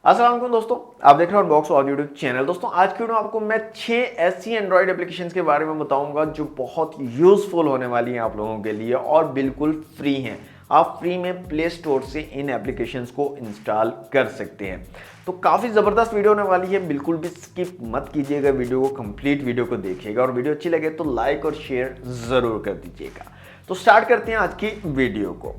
अस्सलाम वालेकुम दोस्तों, आप देख रहे हो अनबॉक्स और यूट्यूब चैनल। दोस्तों आज की वीडियो में आपको मैं 6 ऐसी एंड्रॉइड एप्लीकेशंस के बारे में बताऊंगा जो बहुत यूजफुल होने वाली हैं आप लोगों के लिए और बिल्कुल फ्री हैं। आप फ्री में प्ले स्टोर से इन एप्लीकेशंस को इंस्टॉल कर सकते हैं। तो काफ़ी ज़बरदस्त वीडियो होने वाली है, बिल्कुल भी स्किप मत कीजिएगा वीडियो को, कंप्लीट वीडियो को देखिएगा और वीडियो अच्छी लगे तो लाइक और शेयर ज़रूर कर दीजिएगा। तो स्टार्ट करते हैं आज की वीडियो को।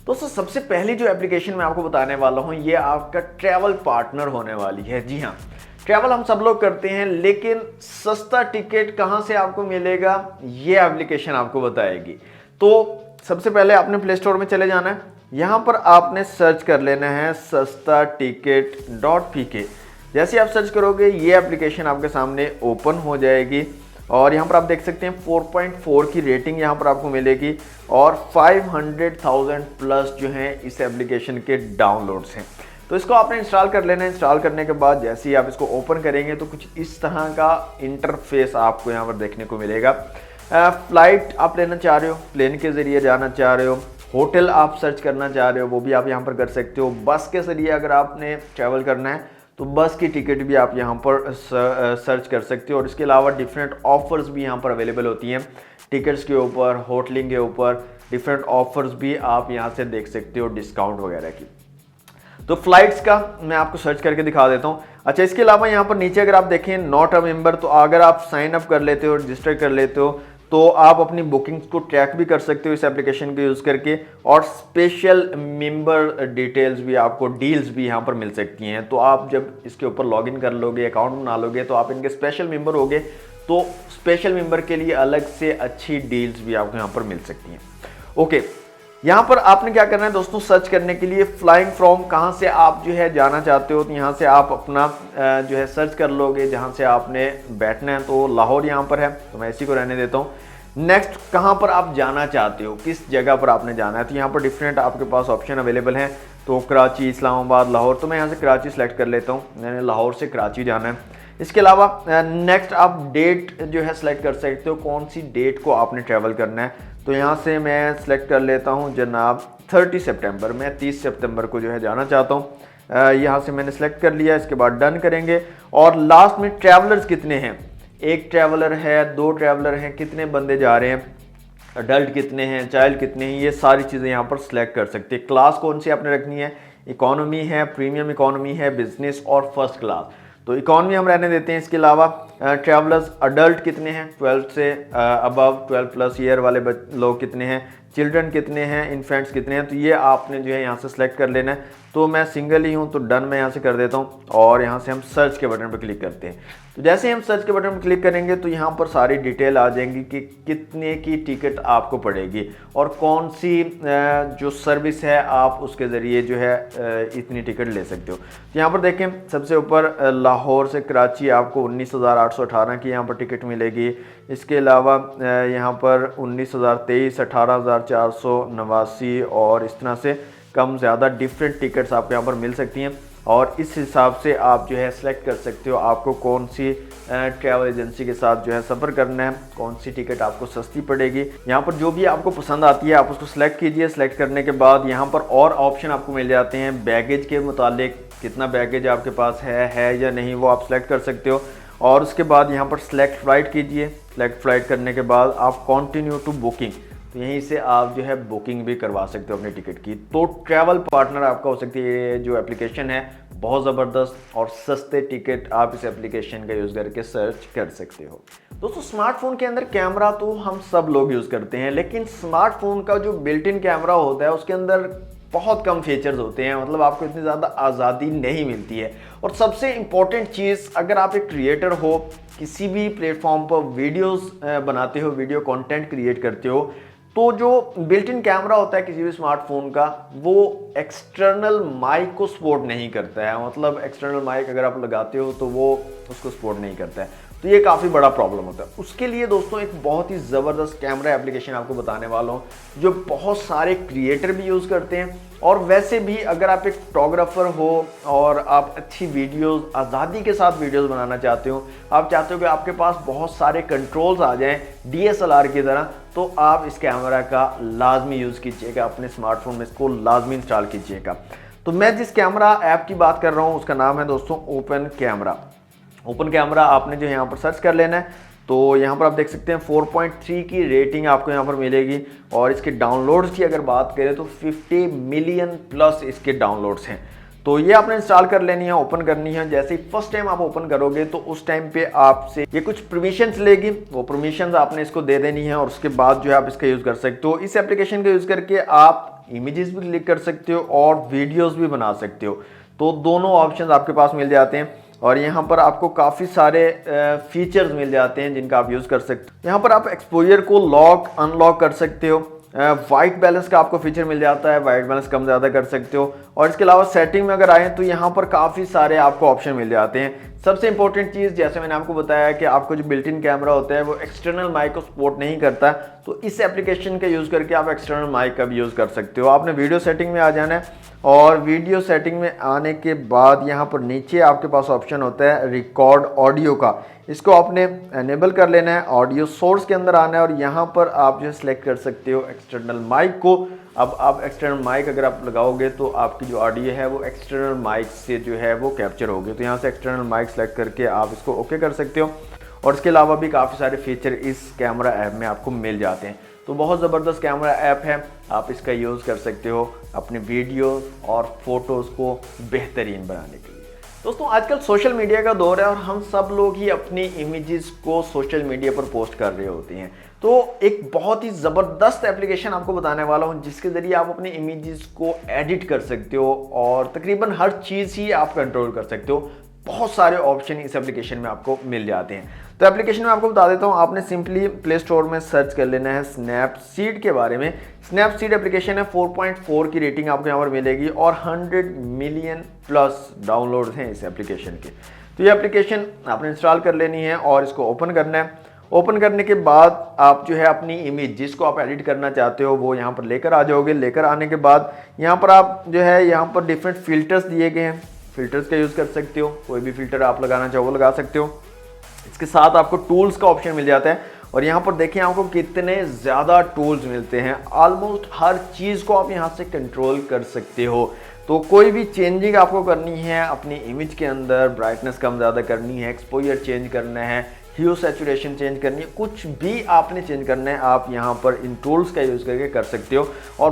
दोस्तों सबसे पहली जो एप्लीकेशन मैं आपको बताने वाला हूं ये आपका ट्रैवल पार्टनर होने वाली है। जी हाँ, ट्रैवल हम सब लोग करते हैं, लेकिन सस्ता टिकट कहां से आपको मिलेगा ये एप्लीकेशन आपको बताएगी। तो सबसे पहले आपने प्ले स्टोर में चले जाना है, यहां पर आपने सर्च कर लेना है सस्ता टिकट .pk। जैसे आप सर्च करोगे ये एप्लीकेशन आपके सामने ओपन हो जाएगी और यहाँ पर आप देख सकते हैं 4.4 की रेटिंग यहाँ पर आपको मिलेगी और 500,000 प्लस जो हैं इस एप्लीकेशन के डाउनलोड्स हैं। तो इसको आपने इंस्टॉल कर लेना है। इंस्टॉल करने के बाद जैसे ही आप इसको ओपन करेंगे तो कुछ इस तरह का इंटरफेस आपको यहाँ पर देखने को मिलेगा। फ्लाइट आप लेना चाह रहे हो, प्लेन के ज़रिए जाना चाह रहे हो, होटल आप सर्च करना चाह रहे हो, वो भी आप यहाँ पर कर सकते हो। बस के ज़रिए अगर आपने ट्रैवल करना है तो बस की टिकट भी आप यहाँ पर सर्च कर सकते हो और इसके अलावा डिफरेंट ऑफर्स भी यहाँ पर अवेलेबल होती हैं। टिकट्स के ऊपर, होटलिंग के ऊपर डिफरेंट ऑफर्स भी आप यहाँ से देख सकते हो, डिस्काउंट वगैरह की। तो फ्लाइट्स का मैं आपको सर्च करके दिखा देता हूँ। अच्छा, इसके अलावा यहाँ पर नीचे अगर आप देखें नॉट अ मेंबर, तो अगर आप साइन अप कर लेते हो, रजिस्टर कर लेते हो तो आप अपनी बुकिंग्स को ट्रैक भी कर सकते हो इस एप्लीकेशन को यूज़ करके और स्पेशल मेंबर डिटेल्स भी आपको, डील्स भी यहाँ पर मिल सकती हैं। तो आप जब इसके ऊपर लॉगिन कर लोगे, अकाउंट बना लोगे तो आप इनके स्पेशल मेंबर होगे, तो स्पेशल मेंबर के लिए अलग से अच्छी डील्स भी आपको यहाँ पर मिल सकती हैं। ओके, यहाँ पर आपने क्या करना है दोस्तों, सर्च करने के लिए फ्लाइंग फ्रॉम, कहाँ से आप जो है जाना चाहते हो, तो यहाँ से आप अपना जो है सर्च कर लोगे जहाँ से आपने बैठना है। तो लाहौर यहाँ पर है तो मैं इसी को रहने देता हूँ। नेक्स्ट, कहाँ पर आप जाना चाहते हो, किस जगह पर आपने जाना है, तो यहाँ पर डिफरेंट आपके पास ऑप्शन अवेलेबल हैं। तो कराची, इस्लामाबाद, लाहौर, तो मैं यहाँ से कराची सेलेक्ट कर लेता हूँ, मैंने लाहौर से कराची जाना है। इसके अलावा नेक्स्ट आप डेट जो है सेलेक्ट कर सकते हो, कौन सी डेट को आपने ट्रैवल करना है। तो यहाँ से मैं सेलेक्ट कर लेता हूँ जनाब 30 सितंबर, मैं 30 सितंबर को जो है जाना चाहता हूँ। यहाँ से मैंने सेलेक्ट कर लिया। इसके बाद डन करेंगे और लास्ट में ट्रैवलर्स कितने हैं, एक ट्रैवलर है, दो ट्रैवलर हैं, कितने बंदे जा रहे हैं, अडल्ट कितने हैं, चाइल्ड कितने हैं, ये सारी चीज़ें यहाँ पर सिलेक्ट कर सकते हैं। क्लास कौन सी आपने रखनी है, इकोनॉमी है, प्रीमियम इकोनॉमी है, बिजनेस और फर्स्ट क्लास। तो इकॉनमी हम रहने देते हैं। इसके अलावा ट्रैवलर्स अडल्ट कितने हैं, 12 से अबव 12 प्लस ईयर वाले लोग कितने हैं, चिल्ड्रन कितने हैं, इन्फेंट्स कितने हैं, तो ये आपने जो है यहाँ से सिलेक्ट कर लेना है। तो मैं सिंगल ही हूँ तो डन मैं यहाँ से कर देता हूँ और यहाँ से हम सर्च के बटन पर क्लिक करते हैं। तो जैसे हम सर्च के बटन पर क्लिक करेंगे तो यहाँ पर सारी डिटेल आ जाएंगी कि कितने की टिकट आपको पड़ेगी और कौन सी जो सर्विस है आप उसके ज़रिए जो है इतनी टिकट ले सकते हो। तो यहाँ पर देखें सबसे ऊपर लाहौर से कराची आपको 19,818 की यहाँ पर टिकट मिलेगी। इसके अलावा यहाँ पर 19,023, 18,489 और इस तरह से कम ज़्यादा डिफरेंट टिकट्स आपको यहाँ पर मिल सकती हैं और इस हिसाब से आप जो है सेलेक्ट कर सकते हो आपको कौन सी ट्रैवल एजेंसी के साथ जो है सफ़र करना है, कौन सी टिकट आपको सस्ती पड़ेगी। यहाँ पर जो भी आपको पसंद आती है आप उसको सिलेक्ट कीजिए। सिलेक्ट करने के बाद यहाँ पर और ऑप्शन आपको मिल जाते हैं, बैगेज के मुतालिक कितना बैगेज आपके पास है या नहीं, वो आप सिलेक्ट कर सकते हो। और उसके बाद यहाँ पर सिलेक्ट फ़्लाइट कीजिए। सिलेक्ट फ़्लाइट करने के बाद आप कंटिन्यू टू बुकिंग, तो यहीं से आप जो है बुकिंग भी करवा सकते हो अपने टिकट की। तो ट्रैवल पार्टनर आपका हो सकती है ये जो एप्लीकेशन है, बहुत ज़बरदस्त और सस्ते टिकट आप इस एप्लीकेशन का यूज़ करके सर्च कर सकते हो। दोस्तों स्मार्टफोन के अंदर कैमरा तो हम सब लोग यूज़ करते हैं, लेकिन स्मार्टफोन का जो बिल्ट इन कैमरा होता है उसके अंदर बहुत कम फीचर्स होते हैं, मतलब आपको इतनी ज़्यादा आज़ादी नहीं मिलती है। और सबसे इम्पॉर्टेंट चीज़, अगर आप एक क्रिएटर हो, किसी भी प्लेटफॉर्म पर वीडियोस बनाते हो, वीडियो कंटेंट क्रिएट करते हो, तो जो बिल्ट इन कैमरा होता है किसी भी स्मार्टफोन का वो एक्सटर्नल माइक को सपोर्ट नहीं करता है। मतलब एक्सटर्नल माइक अगर आप लगाते हो तो वो उसको सपोर्ट नहीं करता है। तो ये काफ़ी बड़ा प्रॉब्लम होता है। उसके लिए दोस्तों एक बहुत ही ज़बरदस्त कैमरा एप्लीकेशन आपको बताने वाला हूँ जो बहुत सारे क्रिएटर भी यूज़ करते हैं, और वैसे भी अगर आप एक फोटोग्राफर हो और आप अच्छी वीडियोस, आज़ादी के साथ वीडियोस बनाना चाहते हो, आप चाहते हो कि आपके पास बहुत सारे कंट्रोल्स आ जाएं DSLR की तरह, तो आप इस कैमरा का लाजमी यूज़ कीजिएगा, अपने स्मार्टफोन में इसको लाजमी इंस्टॉल कीजिएगा। तो मैं जिस कैमरा ऐप की बात कर रहा हूँ उसका नाम है दोस्तों ओपन कैमरा। ओपन कैमरा आपने जो यहाँ पर सर्च कर लेना है, तो यहाँ पर आप देख सकते हैं 4.3 की रेटिंग आपको यहाँ पर मिलेगी, और इसके डाउनलोड्स की अगर बात करें तो 50 मिलियन प्लस इसके डाउनलोड्स हैं। तो ये आपने इंस्टॉल कर लेनी है, ओपन करनी है। जैसे ही फर्स्ट टाइम आप ओपन करोगे तो उस टाइम पे आपसे ये कुछ परमिशंस लेगी, वो परमिशंस आपने इसको दे देनी है, और उसके बाद जो है आप इसका यूज़ कर सकते हो। इस एप्लीकेशन का यूज़ करके आप इमेजेस भी क्लिक कर सकते हो और वीडियोस भी बना सकते हो, तो दोनों ऑप्शंस आपके पास मिल जाते हैं। और यहाँ पर आपको काफ़ी सारे फीचर्स मिल जाते हैं जिनका आप यूज़ कर सकते हो। यहाँ पर आप एक्सपोजर को लॉक अनलॉक कर सकते हो, वाइट बैलेंस का आपको फीचर मिल जाता है, वाइट बैलेंस कम ज़्यादा कर सकते हो, और इसके अलावा सेटिंग में अगर आए तो यहाँ पर काफ़ी सारे आपको ऑप्शन मिल जाते हैं। सबसे इंपॉर्टेंट चीज़, जैसे मैंने आपको बताया कि आपको जो बिल्ट इन कैमरा होता है वो एक्सटर्नल माइक को सपोर्ट नहीं करता, तो इस एप्लीकेशन का यूज़ करके आप एक्सटर्नल माइक का भी यूज़ कर सकते हो। आपने वीडियो सेटिंग में आ जाना है, और वीडियो सेटिंग में आने के बाद यहाँ पर नीचे आपके पास ऑप्शन होता है रिकॉर्ड ऑडियो का, इसको आपने एनेबल कर लेना है। ऑडियो सोर्स के अंदर आना है, और यहाँ पर आप जो है सिलेक्ट कर सकते हो एक्सटर्नल माइक को। अब आप एक्सटर्नल माइक अगर आप लगाओगे तो आपकी जो ऑडियो है वो एक्सटर्नल माइक से जो है वो कैप्चर होगी, तो यहाँ से एक्सटर्नल माइक सेलेक्ट करके आप इसको ओके कर सकते हो। और इसके अलावा भी काफ़ी सारे फीचर इस कैमरा ऐप में आपको मिल जाते हैं। तो बहुत ज़बरदस्त कैमरा ऐप है, आप इसका यूज़ कर सकते हो अपने वीडियो और फोटोज़ को बेहतरीन बनाने के लिए। दोस्तों आजकल सोशल मीडिया का दौर है, और हम सब लोग ही अपनी इमेजेस को सोशल मीडिया पर पोस्ट कर रहे होते हैं। तो एक बहुत ही ज़बरदस्त एप्लीकेशन आपको बताने वाला हूं जिसके ज़रिए आप अपने इमेजेस को एडिट कर सकते हो, और तकरीबन हर चीज़ ही आप कंट्रोल कर सकते हो। बहुत सारे ऑप्शन इस एप्लीकेशन में आपको मिल जाते हैं। तो एप्लीकेशन में आपको बता देता हूँ, आपने सिंपली प्ले स्टोर में सर्च कर लेना है स्नैपसीड के बारे में। स्नैपसीड एप्लीकेशन है, 4.4 की रेटिंग आपको यहाँ पर मिलेगी, और 100 मिलियन प्लस डाउनलोड हैं इस एप्लीकेशन के। तो ये एप्लीकेशन आपने इंस्टॉल कर लेनी है और इसको ओपन करना है। ओपन करने के बाद आप जो है अपनी इमेज जिसको आप एडिट करना चाहते हो वो यहाँ पर लेकर आ जाओगे। लेकर आने के बाद यहाँ पर आप जो है यहाँ पर डिफरेंट फिल्टर्स दिए गए हैं, फिल्टर्स का यूज़ कर सकते हो, कोई भी फिल्टर आप लगाना चाहो वो लगा सकते हो। इसके साथ आपको टूल्स का ऑप्शन मिल जाता है, और यहाँ पर देखिए आपको कितने ज़्यादा टूल्स मिलते हैं। ऑलमोस्ट हर चीज़ को आप यहाँ से कंट्रोल कर सकते हो। तो कोई भी चेंजिंग आपको करनी है अपनी इमेज के अंदर, ब्राइटनेस कम ज़्यादा करनी है, एक्सपोजर चेंज करना है, ह्यू सैचुरेशन चेंज करनी है, कुछ भी आपने चेंज करना है आप यहाँ पर इन टूल्स का यूज़ करके कर सकते हो। और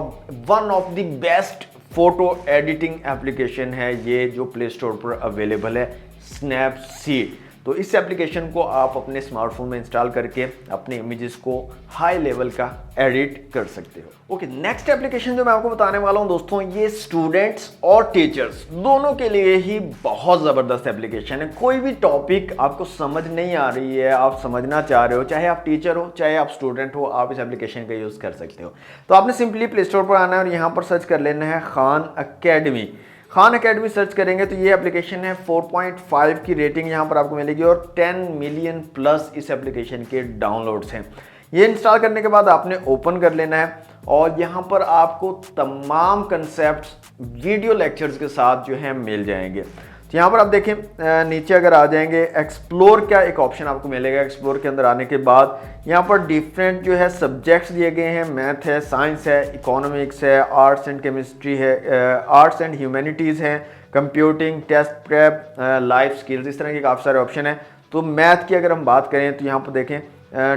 one of the best photo editing application है ये जो प्ले स्टोर पर अवेलेबल है, स्नैपसीड। तो इस एप्लीकेशन को आप अपने स्मार्टफोन में इंस्टॉल करके अपने इमेजेस को हाई लेवल का एडिट कर सकते हो। ओके, नेक्स्ट एप्लीकेशन जो मैं आपको बताने वाला हूं दोस्तों, ये स्टूडेंट्स और टीचर्स दोनों के लिए ही बहुत ज़बरदस्त एप्लीकेशन है। कोई भी टॉपिक आपको समझ नहीं आ रही है, आप समझना चाह रहे हो, चाहे आप टीचर हो चाहे आप स्टूडेंट हो, आप इस एप्लीकेशन का यूज़ कर सकते हो। तो आपने सिंपली प्ले स्टोर पर आना है और यहाँ पर सर्च कर लेना है Khan academy. Khan academy search करेंगे तो ये एप्लीकेशन है, 4.5 की रेटिंग यहाँ पर आपको मिलेगी, और 10 मिलियन प्लस इस एप्लीकेशन के डाउनलोड्स हैं। ये इंस्टॉल करने के बाद आपने ओपन कर लेना है, और यहाँ पर आपको तमाम कंसेप्ट्स वीडियो लेक्चर्स के साथ जो है मिल जाएंगे। तो यहाँ पर आप देखें नीचे अगर आ जाएंगे, एक्सप्लोर का एक ऑप्शन आपको मिलेगा। एक्सप्लोर के अंदर आने के बाद यहाँ पर डिफरेंट जो है सब्जेक्ट्स दिए गए हैं, मैथ है, साइंस है, इकोनॉमिक्स है, आर्ट्स एंड केमिस्ट्री है, आर्ट्स एंड ह्यूमैनिटीज़ हैं, computing, test prep, life skills, इस तरह के काफ़ी सारे ऑप्शन हैं। तो मैथ की अगर हम बात करें तो यहाँ पर देखें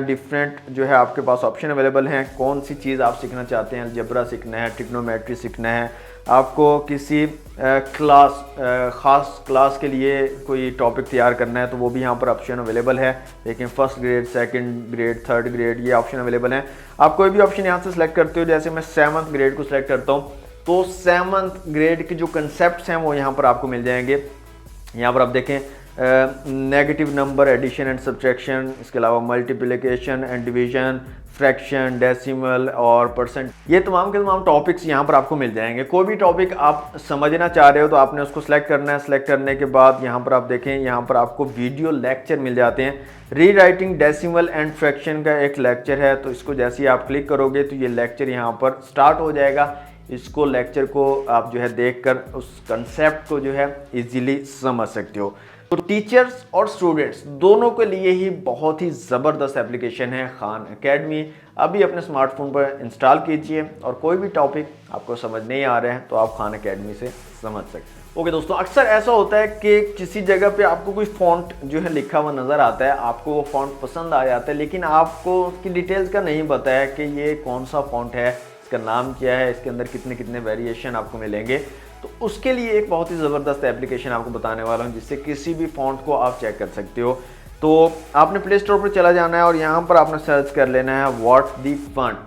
डिफरेंट जो है आपके पास ऑप्शन अवेलेबल हैं, कौन सी चीज़ आप सीखना चाहते हैं। अलजेब्रा सीखना है, ट्रिग्नोमेट्री सीखना है, आपको किसी ख़ास क्लास के लिए कोई टॉपिक तैयार करना है तो वो भी यहाँ पर ऑप्शन अवेलेबल है। लेकिन first grade, second grade, third grade, ये ऑप्शन अवेलेबल हैं। आप कोई भी ऑप्शन यहाँ से सिलेक्ट करते हो, जैसे मैं 7th ग्रेड को सिलेक्ट करता हूँ तो 7th ग्रेड के जो कंसेप्ट हैं वो यहाँ पर आपको मिल जाएंगे। यहाँ पर आप देखें negative number addition and subtraction, इसके अलावा multiplication and division, fraction, decimal और परसेंट, ये तमाम के तमाम टॉपिक्स यहाँ पर आपको मिल जाएंगे। कोई भी टॉपिक आप समझना चाह रहे हो तो आपने उसको सिलेक्ट करना है। सिलेक्ट करने के बाद यहाँ पर आप देखें, यहाँ पर आपको वीडियो लेक्चर मिल जाते हैं। रीराइटिंग डेसिमल एंड फ्रैक्शन का एक लेक्चर है, तो इसको जैसे ही आप क्लिक करोगे तो ये लेक्चर यहाँ पर स्टार्ट हो जाएगा। इसको लेक्चर को आप जो है देखकर उस कंसेप्ट को जो है इजीली समझ सकते हो। तो टीचर्स और स्टूडेंट्स दोनों के लिए ही बहुत ही ज़बरदस्त एप्लीकेशन है खान एकेडमी। अभी अपने स्मार्टफोन पर इंस्टॉल कीजिए और कोई भी टॉपिक आपको समझ नहीं आ रहा है तो आप खान एकेडमी से समझ सकते हैं। ओके दोस्तों, अक्सर ऐसा होता है कि किसी जगह पे आपको कोई फॉन्ट जो है लिखा हुआ नज़र आता है, आपको वो फॉन्ट पसंद आ जाता है, लेकिन आपको उसकी डिटेल्स का नहीं पता है कि ये कौन सा फॉन्ट है, इसका नाम क्या है, इसके अंदर कितने कितने वेरिएशन आपको मिलेंगे। तो उसके लिए एक बहुत ही ज़बरदस्त एप्लीकेशन आपको बताने वाला हूँ, जिससे किसी भी फॉन्ट को आप चेक कर सकते हो। तो आपने प्ले स्टोर पर चला जाना है और यहाँ पर आपने सर्च कर लेना है what the font.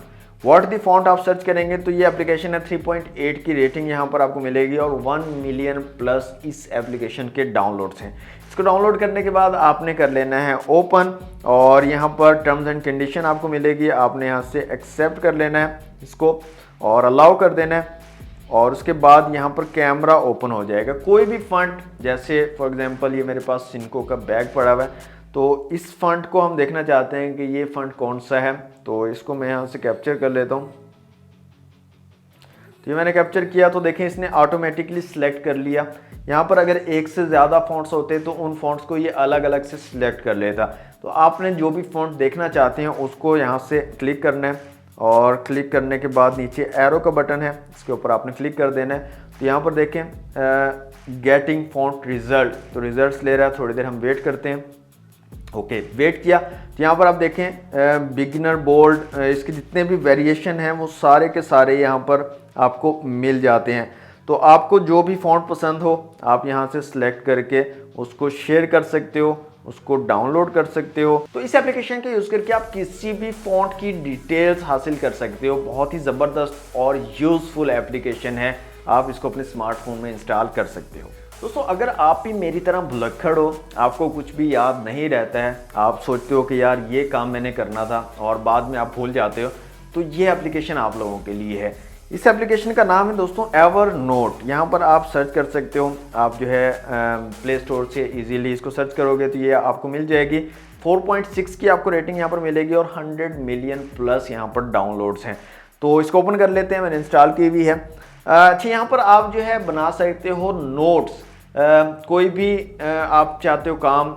What the font आप सर्च करेंगे तो ये एप्लीकेशन है, 3.8 की रेटिंग यहाँ पर आपको मिलेगी और 1 मिलियन प्लस इस एप्लीकेशन के डाउनलोड्स हैं। इसको डाउनलोड करने के बाद आपने कर लेना है ओपन और यहाँ पर टर्म्स एंड कंडीशन आपको मिलेगी। आपने यहाँ से एक्सेप्ट कर लेना है इसको और अलाउ कर देना है और उसके बाद यहाँ पर कैमरा ओपन हो जाएगा। कोई भी फंड, जैसे फॉर एग्जांपल ये मेरे पास सिनको का बैग पड़ा हुआ है, तो इस फंड को हम देखना चाहते हैं कि ये फंड कौन सा है, तो इसको मैं यहाँ से कैप्चर कर लेता हूँ। तो ये मैंने कैप्चर किया तो देखें इसने ऑटोमेटिकली सिलेक्ट कर लिया। यहाँ पर अगर एक से ज़्यादा फॉन्ट्स होते तो उन फॉन्ट्स को ये अलग अलग से सिलेक्ट कर लेता। तो आपने जो भी फॉन्ट देखना चाहते हैं उसको यहाँ से क्लिक करना है और क्लिक करने के बाद नीचे एरो का बटन है, इसके ऊपर आपने क्लिक कर देना है। तो यहाँ पर देखें गेटिंग फॉन्ट रिजल्ट, तो रिजल्ट्स ले रहा है, थोड़ी देर हम वेट करते हैं। ओके, वेट किया तो यहाँ पर आप देखें बिगिनर, बोल्ड, इसके जितने भी वेरिएशन हैं वो सारे के सारे यहाँ पर आपको मिल जाते हैं। तो आपको जो भी फॉन्ट पसंद हो आप यहाँ से सिलेक्ट करके उसको शेयर कर सकते हो, उसको डाउनलोड कर सकते हो। तो इस एप्लीकेशन का यूज़ करके आप किसी भी फॉन्ट की डिटेल्स हासिल कर सकते हो। बहुत ही ज़बरदस्त और यूज़फुल एप्लीकेशन है, आप इसको अपने स्मार्टफोन में इंस्टॉल कर सकते हो। दोस्तों, अगर आप भी मेरी तरह भुलक्कड़ हो, आपको कुछ भी याद नहीं रहता है, आप सोचते हो कि यार ये काम मैंने करना था और बाद में आप भूल जाते हो, तो ये एप्लीकेशन आप लोगों के लिए है। इस एप्लीकेशन का नाम है दोस्तों एवरनोट। यहाँ पर आप सर्च कर सकते हो, आप जो है प्ले स्टोर से इजीली इसको सर्च करोगे तो ये आपको मिल जाएगी। 4.6 की आपको रेटिंग यहाँ पर मिलेगी और 100 मिलियन प्लस यहाँ पर डाउनलोड्स हैं। तो इसको ओपन कर लेते हैं, मैंने इंस्टॉल की हुई है। अच्छा, यहाँ पर आप जो है बना सकते हो नोट्स। कोई भी आप चाहते हो काम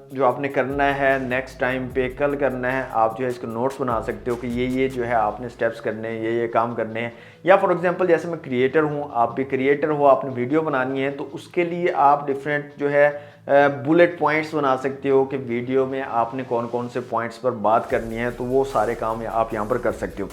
जो आपने करना है नेक्स्ट टाइम पे, कल करना है, आप जो है इसको नोट्स बना सकते हो कि ये जो है आपने स्टेप्स करने हैं, ये काम करने हैं। या फॉर एग्जांपल जैसे मैं क्रिएटर हूँ, आप भी क्रिएटर हो, आपने वीडियो बनानी है, तो उसके लिए आप डिफरेंट जो है बुलेट पॉइंट्स बना सकते हो कि वीडियो में आपने कौन कौन से पॉइंट्स पर बात करनी है, तो वो सारे काम आप यहाँ पर कर सकते हो।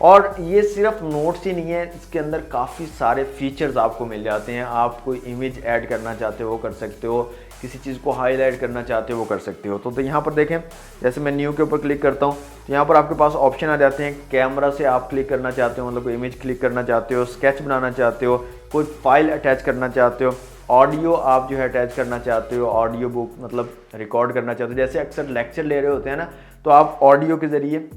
और ये सिर्फ नोट्स ही नहीं है, इसके अंदर काफ़ी सारे फीचर्स आपको मिल जाते हैं। आप कोई इमेज ऐड करना चाहते हो वो कर सकते हो, किसी चीज़ को हाईलाइट करना चाहते हो वो कर सकते हो। तो यहाँ पर देखें, जैसे मैं न्यू के ऊपर क्लिक करता हूँ तो यहाँ पर आपके पास ऑप्शन आ जाते हैं। कैमरा से आप क्लिक करना चाहते हो, मतलब कोई इमेज क्लिक करना चाहते हो, स्केच बनाना चाहते हो, कोई फाइल अटैच करना चाहते हो, ऑडियो आप जो है अटैच करना चाहते हो, ऑडियो बुक मतलब रिकॉर्ड करना चाहते हो। जैसे अक्सर लेक्चर ले रहे होते हैं ना, तो आप ऑडियो के ज़रिए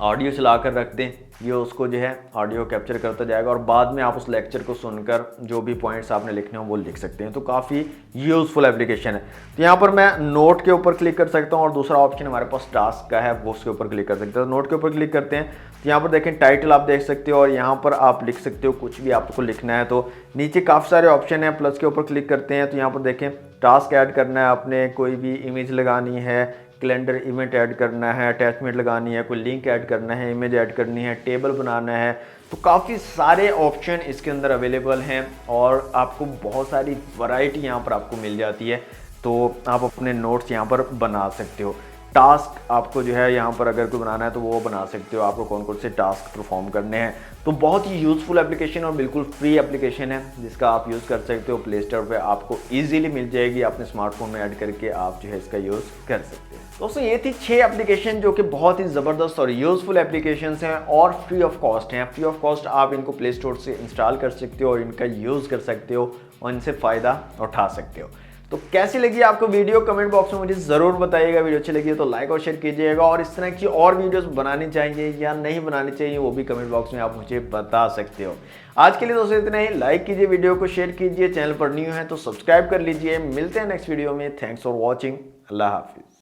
ऑडियो चला कर रख दें, ये उसको जो है ऑडियो कैप्चर करता जाएगा और बाद में आप उस लेक्चर को सुनकर जो भी पॉइंट्स आपने लिखने हो वो लिख सकते हैं। तो काफ़ी यूज़फुल एप्लीकेशन है। तो यहाँ पर मैं नोट के ऊपर क्लिक कर सकता हूँ और दूसरा ऑप्शन हमारे पास टास्क का है, वो उसके ऊपर क्लिक कर सकते हैं। तो नोट के ऊपर क्लिक करते हैं तो यहाँ पर देखें टाइटल आप देख सकते हो और यहाँ पर आप लिख सकते हो कुछ भी आपको लिखना है। तो नीचे काफ़ी सारे ऑप्शन हैं, प्लस के ऊपर क्लिक करते हैं तो यहाँ पर देखें टास्क ऐड करना है आपने, कोई भी इमेज लगानी है, कैलेंडर इवेंट ऐड करना है, अटैचमेंट लगानी है, कोई लिंक ऐड करना है, इमेज ऐड करनी है, टेबल बनाना है। तो काफ़ी सारे ऑप्शन इसके अंदर अवेलेबल हैं और आपको बहुत सारी वैरायटी यहाँ पर आपको मिल जाती है। तो आप अपने नोट्स यहाँ पर बना सकते हो। टास्क आपको जो है यहाँ पर अगर कोई बनाना है तो वो बना सकते हो, आपको कौन कौन से टास्क परफॉर्म करने हैं। तो बहुत ही यूज़फुल एप्लीकेशन और बिल्कुल फ्री एप्लीकेशन है जिसका आप यूज़ कर सकते हो। प्ले स्टोर पर आपको ईजिली मिल जाएगी, अपने स्मार्टफोन में ऐड करके आप जो है इसका यूज़ कर सकते हो। दोस्तों, ये थी 6 एप्लीकेशन जो कि बहुत ही ज़बरदस्त और यूज़फुल एप्लीकेशंस हैं और फ्री ऑफ कॉस्ट हैं। फ्री ऑफ कॉस्ट आप इनको प्ले स्टोर से इंस्टॉल कर सकते हो और इनका यूज़ कर सकते हो और इनसे फ़ायदा उठा सकते हो। तो कैसी लगी आपको वीडियो कमेंट बॉक्स में मुझे ज़रूर बताइएगा। वीडियो अच्छी लगी तो लाइक और शेयर कीजिएगा, और इस तरह की और वीडियोस बनानी चाहिए या नहीं बनानी चाहिए वो भी कमेंट बॉक्स में आप मुझे बता सकते हो। आज के लिए दोस्तों इतना ही। लाइक कीजिए, वीडियो को शेयर कीजिए, चैनल पर न्यू है तो सब्सक्राइब कर लीजिए। मिलते हैं नेक्स्ट वीडियो में। Thanks for watching. अल्लाह हाफिज़।